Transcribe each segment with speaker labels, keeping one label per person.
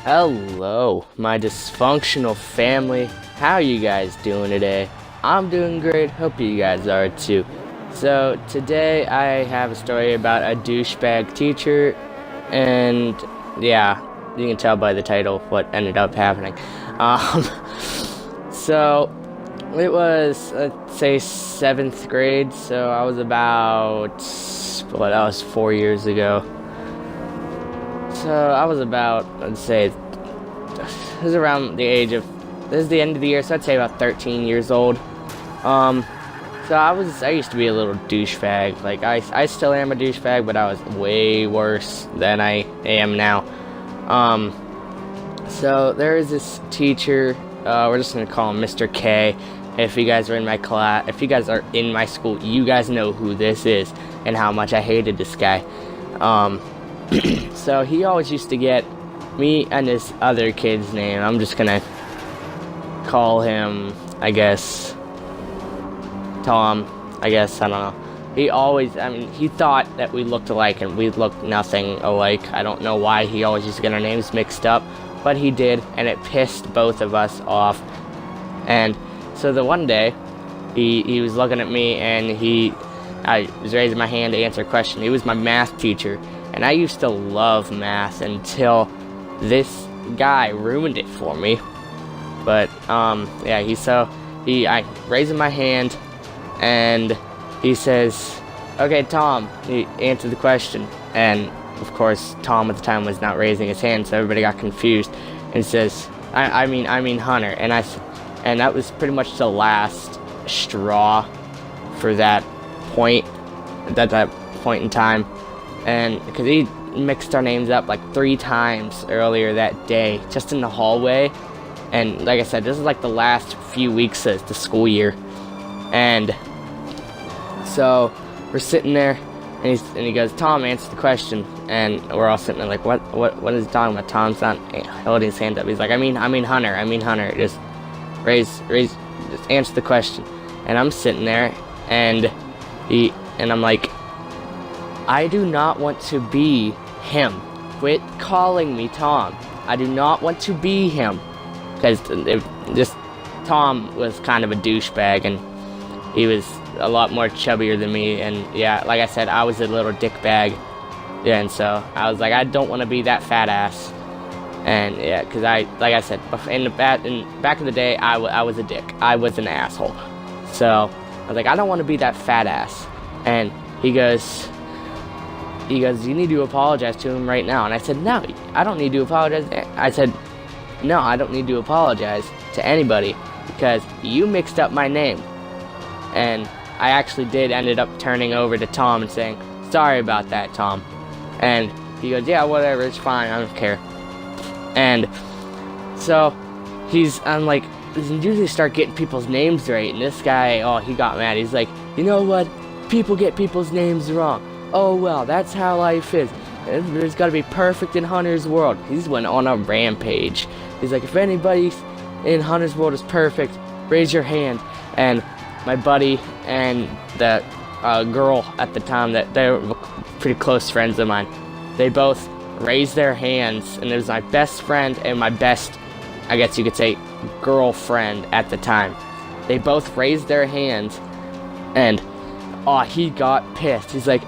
Speaker 1: Hello, my dysfunctional family. How are you guys doing today? I'm doing great. Hope you guys are too. So, today I have a story about a douchebag teacher, and yeah, you can tell by the title what ended up happening. Um, so, it was, let's say, 7th grade, so I was about, that was 4 years ago. So I was about, let's say, it was around the age of, this is the end of the year, so I'd say about 13 years old. So I used to be a little douchebag. Like, I still am a douchebag, but I was way worse than I am now. So there is this teacher, we're just gonna call him Mr. K. If you guys are in my class, if you guys are in my school, you guys know who this is and how much I hated this guy. So he always used to get me and this other kid's name. I'm just gonna call him, I guess, Tom. I guess, I don't know. He thought that we looked alike, and we looked nothing alike. I don't know why he always used to get our names mixed up, but he did, and it pissed both of us off. And so the one day, he was looking at me, and I was raising my hand to answer a question. He was my math teacher. And I used to love math until this guy ruined it for me. But, yeah, I raising my hand, and he says, "Okay, Tom," he answered the question. And, of course, Tom at the time was not raising his hand, so everybody got confused. And he says, I mean Hunter. And that was pretty much the last straw for that point, at that point in time. And because he mixed our names up like 3 times earlier that day, just in the hallway. And like I said, this is like the last few weeks of the school year. And so we're sitting there, and he goes, "Tom, answer the question." And we're all sitting there like, what is he talking about? Tom's not holding his hand up. He's like, I mean Hunter. Just just answer the question. And I'm sitting there, and I'm like, "I do not want to be him. Quit calling me Tom. I do not want to be him." Because Tom was kind of a douchebag, and he was a lot more chubbier than me. And yeah, like I said, I was a little dickbag. Yeah, and so I was like, I don't want to be that fat ass. And yeah, because like I said, back in the day, I was a dick. I was an asshole. So I was like, I don't want to be that fat ass. And he goes, "You need to apologize to him right now." And I said, "No, I don't need to apologize." I said, "No, I don't need to apologize to anybody because you mixed up my name." And I actually ended up turning over to Tom and saying, "Sorry about that, Tom." And he goes, "Yeah, whatever, it's fine, I don't care." And so I'm like, usually start getting people's names right, and this guy, he got mad. He's like, "You know what? People get people's names wrong. Oh well, that's how life is. There's got to be perfect in Hunter's world." He's went on a rampage. He's like, "If anybody in Hunter's world is perfect, raise your hand." And my buddy and the girl at the time, that they were pretty close friends of mine, they both raised their hands, and it was my best friend and my best, I guess you could say, girlfriend at the time. They both raised their hands, and he got pissed. He's like,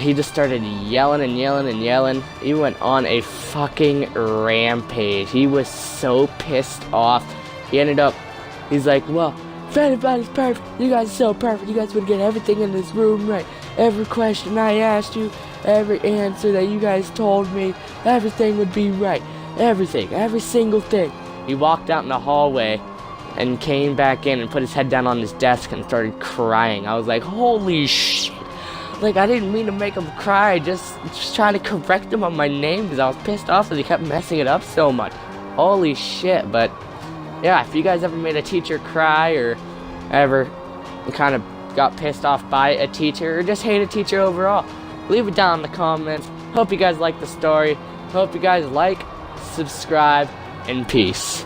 Speaker 1: he just started yelling and yelling and yelling. He went on a fucking rampage. He was so pissed off. He's like, "Well, if anybody's perfect, you guys are so perfect. You guys would get everything in this room right. Every question I asked you, every answer that you guys told me, everything would be right. Everything, every single thing." He walked out in the hallway and came back in and put his head down on his desk and started crying. I was like, holy shit. Like, I didn't mean to make him cry, just trying to correct him on my name because I was pissed off that he kept messing it up so much. Holy shit. But yeah, if you guys ever made a teacher cry, or ever kind of got pissed off by a teacher, or just hate a teacher overall, leave it down in the comments. Hope you guys like the story. Hope you guys like, subscribe, and peace.